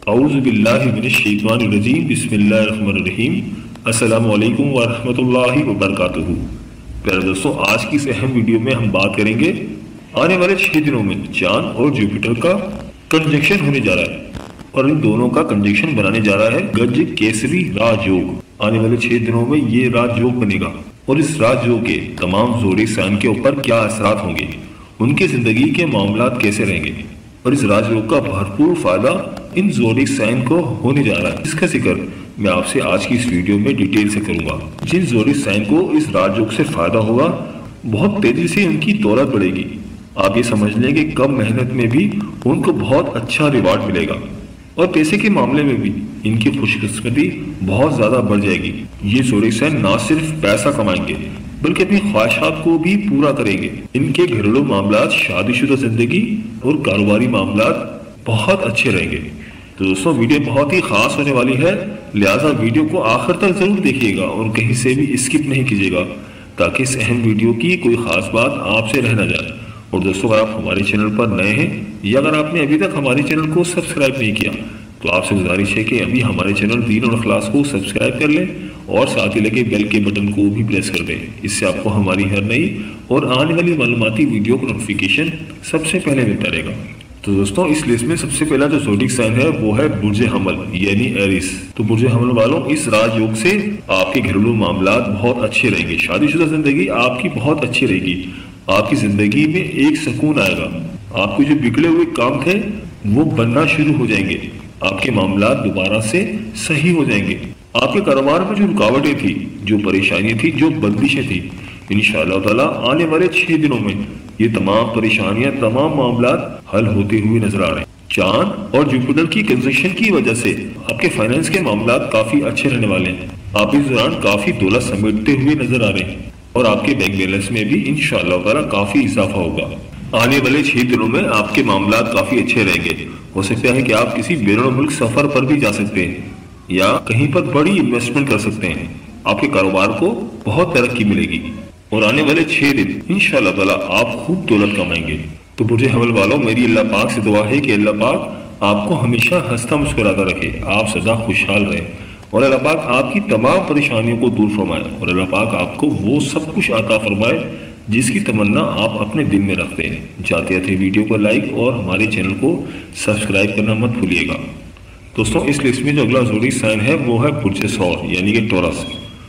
اعوذ باللہ من الشیطان الرجیم بسم اللہ الرحمن الرحیم السلام علیکم ورحمۃ اللہ وبرکاتہ۔ پیارے دوستوں، آج کی اس اہم ویڈیو میں ہم بات کریں گے آنے والے 6 دنوں میں چاند اور جوپیٹر کا کنجنکشن ہونے جا رہا ہے اور ان دونوں کا کنجنکشن بنانے جا رہا ہے گج کیسری راج یوگ۔ آنے والے 6 دنوں میں یہ راج یوگ بنے گا اور اس راج یوگ کے تمام زوڈک سائن کے اوپر کیا اثرات ہوں گے، ان کی زندگی کے معاملات کیسے رہیں گے اور اس راج یوگ کا بھرپور فائدہ ان زوڈک سائن کو ہونے جا رہا ہے، جس کا ذکر میں آپ سے آج کی اس ویڈیو میں ڈیٹیل سے کروں گا۔ جن زوڈک سائن کو اس راج یوگ سے فائدہ ہوگا، بہت تیزی سے ان کی دولت بڑھے گی۔ آپ یہ سمجھ لیں کہ کم محنت میں بھی ان کو بہت اچھا ریوارڈ ملے گا اور پیسے کے معاملے میں بھی ان کی خوش قسمتی بہت زیادہ بڑھ جائے گی۔ یہ زوڈک سائن نہ صرف پیسہ کمائیں گے بلکہ اپنی خواہشات کو بھی پورا کریں گے۔ ان کے گھریلو معاملات، شادی شدہ زندگی اور کاروباری معاملات بہت اچھے رہیں گے۔ تو دوستوں، ویڈیو بہت ہی خاص ہونے والی ہے، لہٰذا ویڈیو کو آخر تک ضرور دیکھیے گا اور کہیں سے بھی اسکپ نہیں کیجیے گا تاکہ اس اہم ویڈیو کی کوئی خاص بات آپ سے رہ نہ جائے۔ اور دوستوں، اگر آپ ہمارے چینل پر نئے ہیں یا اگر آپ نے ابھی تک ہمارے چینل کو سبسکرائب نہیں کیا تو آپ سے گزارش ہے کہ ابھی ہمارے چینل دین اور اخلاص کو سبسکرائب کر لیں اور ساتھ ہی لگے بیل کے بٹن کو بھی پریس کر دیں۔ اس سے آپ کو ہماری ہر نئی اور آنے والی معلوماتی ویڈیو کا نوٹیفیکیشن سب سے پہلے ملتا رہے گا۔ تو دوستوں، اس لسٹ میں سب سے پہلا جو زوڈک سائن ہے وہ ہے برج حمل یعنی ایریس۔ تو برج حمل والوں، اس راج یوگ سے آپ کے گھریلو معاملات بہت اچھے رہیں گے، شادی شدہ زندگی آپ کی بہت اچھی رہے گی، آپ کی زندگی میں ایک سکون آئے گا، آپ کے جو بگڑے ہوئے کام تھے وہ بننا شروع ہو جائیں گے، آپ کے معاملات دوبارہ سے صحیح ہو جائیں گے، آپ کے کاروبار میں جو رکاوٹیں تھی، جو پریشانیاں تھی، جو بندشیں تھی، انشاءاللہ تعالیٰ آنے والے 6 دنوں میں یہ تمام پریشانیاں، تمام معاملات حل ہوتے ہوئے نظر آ رہے ہیں۔ چاند اور جوپیٹر کی کنجنکشن کی وجہ سے آپ کے فائنانس کے معاملات کافی اچھے رہنے والے ہیں، آپ اس دوران کافی دولت سمیٹتے ہوئے نظر آ رہے ہیں اور آپ کے بینک بیلنس میں بھی انشاءاللہ تعالیٰ کافی اضافہ ہوگا۔ آنے والے 6 دنوں میں آپ کے معاملات کافی اچھے رہیں گے۔ ہو سکتا ہے کہ آپ کسی بیرون ملک سفر پر بھی جا سکتے ہیں یا کہیں پر بڑی انویسٹمنٹ کر سکتے ہیں، آپ کے کاروبار کو بہت ترقی ملے گی اور آنے والے 6 دن انشاءاللہ تعالیٰ آپ خوب دولت کمائیں گے۔ تو برج حمل والوں، میری اللہ پاک سے دعا ہے کہ اللہ پاک آپ کو ہمیشہ ہنستا مسکراتا رکھے، آپ سدا خوشحال رہیں اور اللہ پاک آپ کی تمام پریشانیوں کو دور فرمائے اور اللہ پاک آپ کو وہ سب کچھ عطا فرمائے جس کی تمنا آپ اپنے دل میں رکھتے ہیں۔ جاتے جاتے ویڈیو کو لائک اور ہمارے چینل کو سبسکرائب کرنا مت بھولیے گا۔ دوستوں، اس لسٹ میں جو اگلا زوڈک سائن ہے وہ ہے برج ثور یعنی کہ ٹورس۔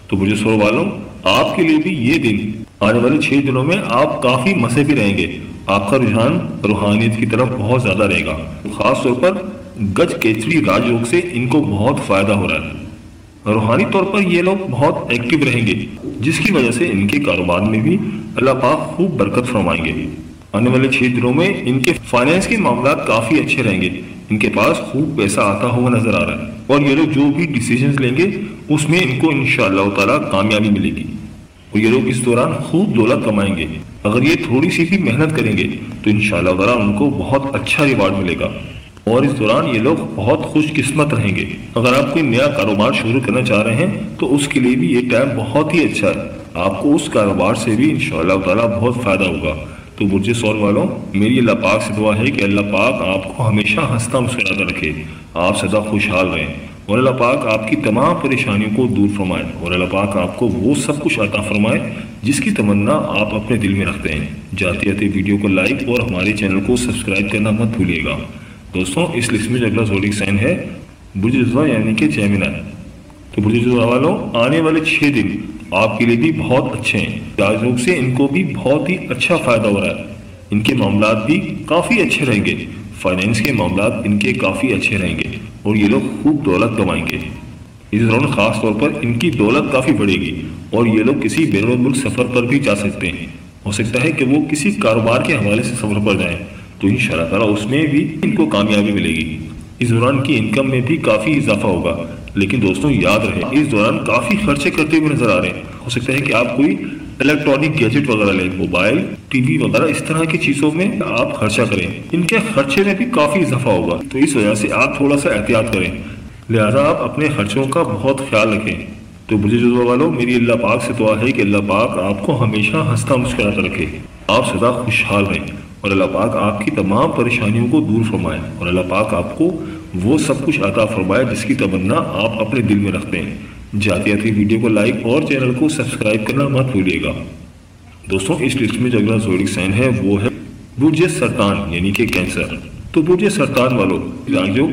تو برج ثور والوں، آپ کے لیے بھی یہ دن آنے والے 6 دنوں میں آپ کافی مزے بھی رہیں گے، آپ کا رجحان روحانیت کی طرف بہت زیادہ رہے گا، خاص طور پر گج کیسری راج یوگ سے ان کو بہت فائدہ ہو رہا ہے۔ روحانی طور پر یہ لوگ بہت ایکٹیو رہیں گے، جس کی وجہ سے ان کے کاروبار میں بھی اللہ پاک خوب برکت فرمائیں گے۔ آنے والے 6 دنوں میں ان کے فائنانس کے معاملات کافی اچھے رہیں گے، ان کے پاس خوب پیسہ آتا ہوا نظر آ رہا ہے اور یہ لوگ جو بھی ڈیسیژنز لیں گے اس میں ان کو انشاءاللہ تعالیٰ کامیابی ملے گی اور یہ لوگ اس دوران خوب دولت کمائیں گے۔ اگر یہ تھوڑی سی بھی محنت کریں گے تو انشاءاللہ تعالیٰ ان کو بہت اچھا ریوارڈ ملے گا اور اس دوران یہ لوگ بہت خوش قسمت رہیں گے۔ اگر آپ کوئی نیا کاروبار شروع کرنا چاہ رہے ہیں تو اس کے لیے بھی یہ ٹائم بہت ہی اچھا ہے، آپ کو اس کاروبار سے بھی انشاءاللہ تعالیٰ بہت فائدہ ہوگا۔ تو برج ثور والوں، میری اللہ پاک سے دعا ہے کہ اللہ پاک آپ کو ہمیشہ ہنستا مسکراتا رکھے، آپ سدا خوشحال رہیں اور اللہ پاک آپ کی تمام پریشانیوں کو دور فرمائے اور اللہ پاک آپ کو وہ سب کچھ عطا فرمائے جس کی تمنا آپ اپنے دل میں رکھتے ہیں۔ جاتے جاتے ویڈیو کو لائک اور ہمارے چینل کو سبسکرائب کرنا مت بھولیے گا۔ دوستوں، اس لسٹ میں جو اگلا زوڈک سائن ہے برج جزوہ یعنی کہ جیمنی۔ تو برج جزوہ والوں، آنے والے 6 دن آپ کے لیے بھی بہت اچھے ہیں، راج یوگ سے ان کو بھی بہت ہی اچھا فائدہ ہو رہا ہے، ان کے معاملات بھی کافی اچھے رہیں گے، فائنینس کے معاملات ان کے کافی اچھے رہیں گے اور یہ لوگ خوب دولت کمائیں گے۔ اس دوران خاص طور پر ان کی دولت کافی بڑھے گی اور یہ لوگ کسی بیرون ملک سفر پر بھی جا سکتے ہیں، ہو سکتا ہے کہ وہ کسی کاروبار کے حوالے سے سفر پر جائیں تو انشاءاللہ تعالیٰ اس میں بھی ان کو کامیابی ملے گی۔ اس دوران کی انکم میں بھی کافی اضافہ ہوگا، لیکن دوستوں یاد رہے اس دوران کافی خرچے کرتے ہوئے نظر آ رہے ہیں، ہو سکتا ہے کہ آپ کوئی الیکٹرانک گیجٹ وغیرہ لیں، موبائل، ٹی وی وغیرہ، اس طرح کی چیزوں میں آپ خرچہ کریں، ان کے خرچے میں بھی کافی اضافہ ہوگا، تو اس وجہ سے آپ تھوڑا سا احتیاط کریں، لہذا آپ اپنے خرچوں کا بہت خیال رکھیں۔ تو برج جزوہ والوں، میری اللہ پاک سے دعا ہے کہ اللہ پاک آپ کو ہمیشہ ہنستا مسکراتا رکھے، آپ سدا خوشحال رہیں اور اللہ پاک آپ کی تمام پریشانیوں کو دور فرمائے اور اللہ پاک آپ کو وہ سب کچھ عطا فرمائے جس کی تمنا آپ اپنے دل میں رکھتے ہیں۔ جاتے جاتے ویڈیو کو لائک اور چینل کو سبسکرائب کرنا مت بھولیے گا۔ دوستوں اس لسٹ میں جو اگلا زوڈک سائن ہے وہ ہے برج سرطان یعنی کہ کینسر۔ تو برج سرطان والوں راج یوگ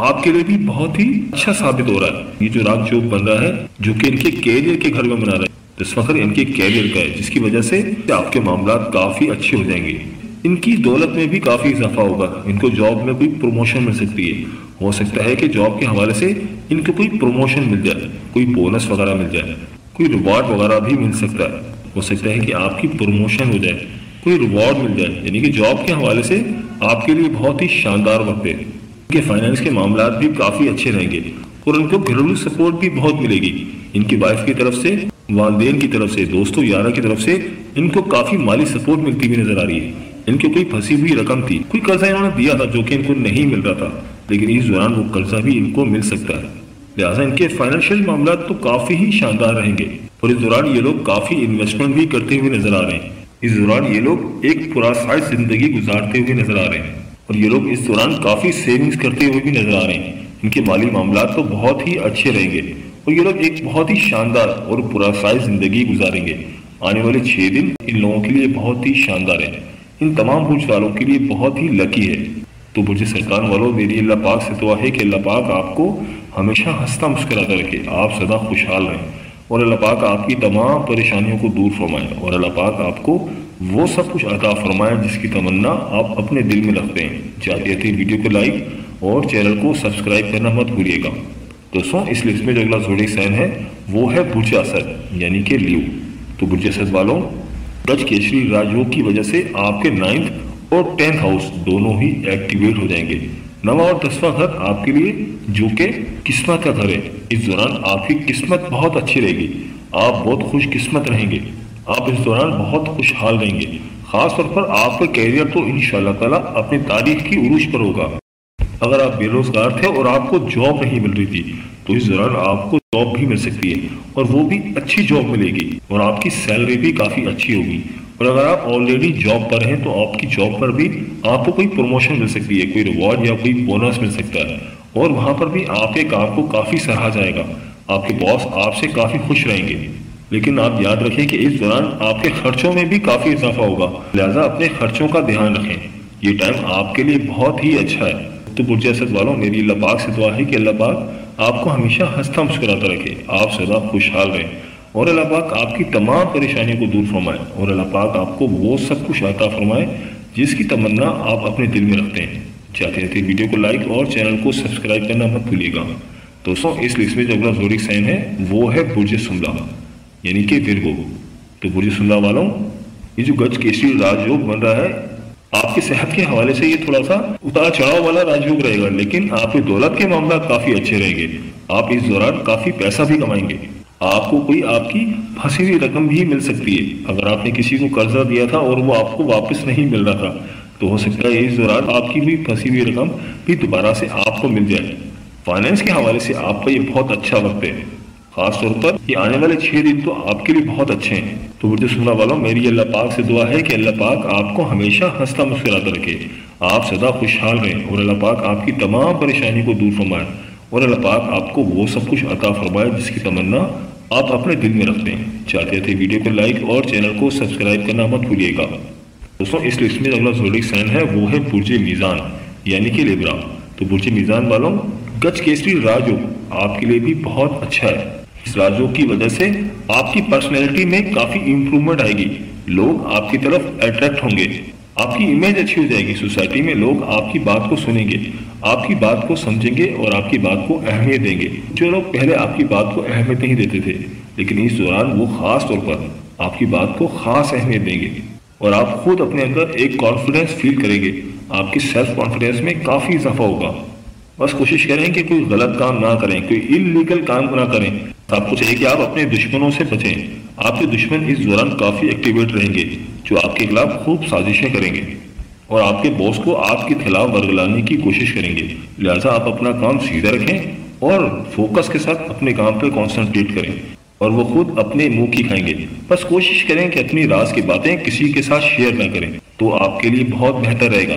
آپ کے لیے بھی بہت ہی اچھا ثابت ہو رہا ہے۔ یہ جو راج یوگ بن رہا ہے جو کہ ان کے کیریئر کے گھر میں بنا رہا ہے، اس وقت ان کے کیریئر کا ہے، جس کی وجہ سے آپ کے معاملات کافی اچھے ہو جائیں گے۔ ان کی دولت میں بھی کافی اضافہ ہوگا، ان کو جاب میں کوئی پروموشن مل سکتی ہے۔ ہو سکتا ہے کہ جاب کے حوالے سے ان کو کوئی پروموشن مل جائے، کوئی بونس وغیرہ مل جائے، کوئی ریوارڈ وغیرہ بھی مل سکتا ہے۔ ہو سکتا ہے کہ آپ کی پروموشن ہو جائے، کوئی ریوارڈ مل جائے، یعنی کہ جاب کے حوالے سے آپ کے لیے بہت ہی شاندار وقت ہے۔ ان کے فائنانس کے معاملات بھی کافی اچھے رہیں گے اور ان کو گھریلو سپورٹ بھی بہت ملے گی۔ ان کی وائف کی طرف سے، والدین کی طرف سے، دوستوں یارہ کی طرف سے ان کو کافی مالی سپورٹ ملتی ہوئی نظر آ رہی ہے۔ ان کی کوئی پھنسی ہوئی رقم تھی، کوئی قرضہ انہوں نے دیا تھا جو کہ ان کو نہیں مل رہا تھا، لیکن اس دوران وہ قرضہ بھی ان کو مل سکتا ہے۔ لہٰذا ان کے فائنینشیل معاملات تو کافی ہی شاندار رہیں گے اور اس دوران یہ لوگ کافی انویسٹمنٹ بھی کرتے ہوئے نظر آ رہے ہیں۔ اس دوران یہ لوگ ایک پراسرار زندگی گزارتے ہوئے نظر آ رہے ہیں اور یہ لوگ اس دوران کافی سیونگز کرتے ہوئے بھی نظر آ رہے ہیں۔ ان کے مالی معاملات تو بہت ہی اچھے رہیں گے اور یہ لوگ ایک بہت ہی شاندار اور پراسرار زندگی گزاریں گے۔ آنے والے 6 دن ان لوگوں کے لیے بہت ہی شاندار ہے، ان تمام برج والوں کے لیے بہت ہی لکی ہے۔ تو برج سرطان والوں میری اللہ پاک سے دعا ہے کہ اللہ پاک آپ کو ہمیشہ ہنستا مسکراتا رکھے، آپ سدا خوشحال رہیں اور اللہ پاک آپ کی تمام پریشانیوں کو دور فرمائے اور اللہ پاک آپ کو وہ سب کچھ عطا فرمائے جس کی تمنا آپ اپنے دل میں رکھتے ہیں۔ جاتے جاتے ویڈیو کو لائک اور چینل کو سبسکرائب کرنا مت بھولیے گا۔ دوستوں اس لسٹ میں جو اگلا زوڈک سائن ہے وہ ہے برج اسد یعنی کہ لیو۔ تو برج اسد والوں گج کیسری راج یوگ کی وجہ سے آپ کے 9th اور 10th ہاؤس دونوں ہی ایکٹیویٹ ہو جائیں گے۔ 9واں اور 10واں گھر آپ کے لیے جو کہ قسمت کا گھر ہے، اس دوران آپ کی قسمت بہت اچھی رہے گی، آپ بہت خوش قسمت رہیں گے، آپ اس دوران بہت خوشحال رہیں گے۔ خاص طور پر آپ کا کیریئر تو انشاءاللہ تعالیٰ اپنی تاریخ کی عروج پر ہوگا۔ اگر آپ بے روزگار تھے اور آپ کو جاب نہیں مل رہی تھی تو اس دوران آپ کو جاب بھی مل سکتی ہے اور وہ بھی اچھی جاب ملے گی اور آپ کی سیلری بھی کافی اچھی ہوگی۔ اور اگر آپ آلریڈی جاب پر ہیں تو آپ کی جاب پر بھی آپ کو کوئی پروموشن مل سکتی ہے، کوئی ریوارڈ یا کوئی بونس مل سکتا ہے اور وہاں پر بھی آپ کے کام کو کافی سراہا جائے گا، آپ کے باس آپ سے کافی خوش رہیں گے۔ لیکن آپ یاد رکھیں کہ اس دوران آپ کے خرچوں میں بھی کافی اضافہ ہوگا، لہٰذا اپنے خرچوں کا دھیان رکھیں، یہ ٹائم آپ کے لیے بہت ہی اچھا ہے۔ تو برج اسد والوں میری اللہ پاک سے دعا ہے کہ اللہ پاک آپ کو ہمیشہ ہنستا مسکراتا رکھے، آپ سدا خوشحال رہیں اور اللہ پاک آپ کی تمام پریشانیوں کو دور فرمائے اور اللہ پاک آپ کو وہ سب کچھ عطا فرمائے جس کی تمنا آپ اپنے دل میں رکھتے ہیں۔ چاہتے رہتے ویڈیو کو لائک اور چینل کو سبسکرائب کرنا مت بھولیے گا۔ دوستوں اس لسٹ میں جو اگلا زوڈک سائن ہے وہ ہے برج سملا یعنی کہ ورگو۔ تو برج سملا والوں یہ جو گج کیسری راج یوگ بن رہا ہے، آپ کی صحت کے حوالے سے یہ تھوڑا سا اتار چڑھاؤ والا راج یوگ رہے گا، لیکن آپ کی دولت کے معاملات کافی اچھے رہیں گے، آپ اس دوران کافی پیسہ بھی کمائیں گے، آپ کو کوئی آپ کی پھنسی ہوئی رقم بھی مل سکتی ہے۔ اگر آپ نے کسی کو قرضہ دیا تھا اور وہ آپ کو واپس نہیں مل رہا تھا تو ہو سکتا ہے اس دوران آپ کی بھی پھنسی ہوئی رقم بھی دوبارہ سے آپ کو مل جائے۔ فائنینس کے حوالے سے آپ کا یہ بہت اچھا وقت ہے، خاص طور پر یہ آنے والے 6 دن تو آپ کے لیے بہت اچھے ہیں۔ تو برج سملا والوں میری اللہ پاک سے دعا ہے کہ اللہ پاک آپ کو ہمیشہ ہنستا مسکراتا رکھے، آپ سدا خوشحال رہیں اور اللہ پاک آپ کی تمام پریشانی کو دور فرمائے اور اللہ پاک آپ کو وہ سب کچھ عطا فرمائے جس کی تمنا آپ اپنے دل میں رکھتے ہیں۔ چاہتے تھے ویڈیو کو لائک اور چینل کو سبسکرائب کرنا مت بھولیے گا۔ دوستوں اس لسٹ میں اگلا زوڈک سائن ہے وہ ہے برج میزان یعنی کہ لیبرا۔ تو برج میزان والوں گج کیسری راج یوگ آپ کے لیے بھی بہت اچھا ہے۔ اس راج یوگ کی وجہ سے آپ کی پرسنالٹی میں کافی امپرومنٹ آئے گی، لوگ آپ کی طرف اٹریکٹ ہوں گے، آپ کی امیج اچھی ہو جائے گی، سوسائٹی میں لوگ آپ کی بات کو سنیں گے، آپ کی بات کو سمجھیں گے اور آپ کی بات کو اہمیت دیں گے۔ جو لوگ پہلے آپ کی بات کو اہمیت نہیں دیتے تھے لیکن اس دوران وہ خاص طور پر آپ کی بات کو خاص اہمیت دیں گے اور آپ خود اپنے اندر ایک کانفیڈنس فیل کریں گے، آپ کی سیلف کانفیڈنس میں کافی اضافہ ہوگا۔ بس کوشش کریں کہ کوئی غلط کام نہ کریں، کوئی انلیگل کام نہ کریں۔ آپ کو چاہیے کہ آپ اپنے دشمنوں سے بچیں، آپ کے دشمن اس دوران کافی ایکٹیویٹ رہیں گے جو آپ کے خلاف خوب سازشیں کریں گے اور آپ کے باس کو آپ کے خلاف ورگلانے کی کوشش کریں گے۔ لہٰذا آپ اپنا کام سیدھا رکھیں اور فوکس کے ساتھ اپنے کام پہ کانسنٹریٹ کریں اور وہ خود اپنے منہ کی کھائیں گے۔ بس کوشش کریں کہ اپنی راز کی باتیں کسی کے ساتھ شیئر نہ کریں تو آپ کے لیے بہت بہتر رہے گا۔